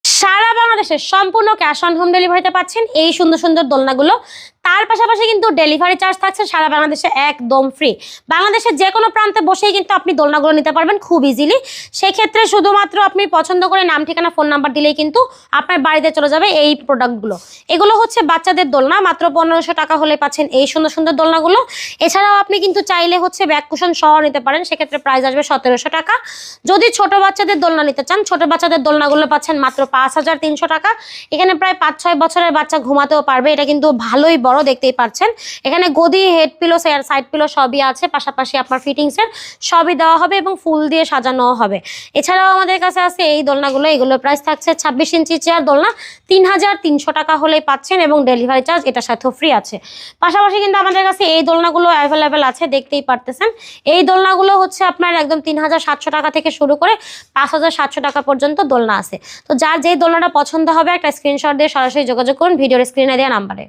সারা বাংলাদেশে সম্পূর্ণ cash on home ডেলিভারিতে পাচ্ছেন এই সুন্দর সুন্দর দোলনাগুলো। তার পাশাপাশি কিন্তু ডেলিভারি চার্জ থাকছে সারা বাংলাদেশে একদম ফ্রি। বাংলাদেশের যে কোনো প্রান্তে বসেই কিন্তু আপনি দোলনাগুলো নিতে পারবেন খুব ইজিলি। সেক্ষেত্রে শুধুমাত্র আপনি পছন্দ করে নাম ঠিকানা ফোন নাম্বার দিলেই কিন্তু আপনার বাড়িতে চলে যাবে এই প্রোডাক্টগুলো। এগুলো হচ্ছে বাচ্চাদের দোলনা, মাত্র 1500 টাকা হলে পাচ্ছেন এই সুন্দর সুন্দর দোলনাগুলো। এছাড়াও আপনি কিন্তু চাইলে হচ্ছে ব্যাক কুশন সহ নিতে পারেন, সেক্ষেত্রে প্রাইস আসবে 1700 টাকা। যদি ছোট বাচ্চাদের দোলনা নিতে চান, ছোট বাচ্চাদের দোলনাগুলো পাচ্ছেন মাত্র 5300 টাকা। এখানে প্রায় 5-6 বছরের বাচ্চা ঘুমাতেও পারবে। এটা কিন্তু ভালোই বড়, দেখতেই পাচ্ছেন। এখানে গদি, হেড পিলো, সাইড পিলো সবই আছে, পাশাপাশি আপনার ফিটিংসের সবই দেওয়া হবে এবং ফুল দিয়ে সাজানো হবে। এছাড়াও আমাদের কাছে আছে এই দোলনাগুলো, এগুলোর প্রাইস থাকছে 26 ইঞ্চি চেয়ার দোলনা 3300 টাকা হলেই পাচ্ছেন এবং ডেলিভারি চার্জ এটার সাথেও ফ্রি আছে। পাশাপাশি কিন্তু আমাদের কাছে এই দোলনাগুলো অ্যাভেলেবেল আছে, দেখতেই পারতেছেন। এই দোলনাগুলো হচ্ছে আপনার একদম 3700 টাকা থেকে শুরু করে 5700 টাকা পর্যন্ত দোলনা আছে। তো যার যেই দোলনাটা পছন্দ হবে একটা স্ক্রিনশট দিয়ে সরাসরি যোগাযোগ করুন ভিডিওর স্ক্রিনে দেওয়া নাম্বারে।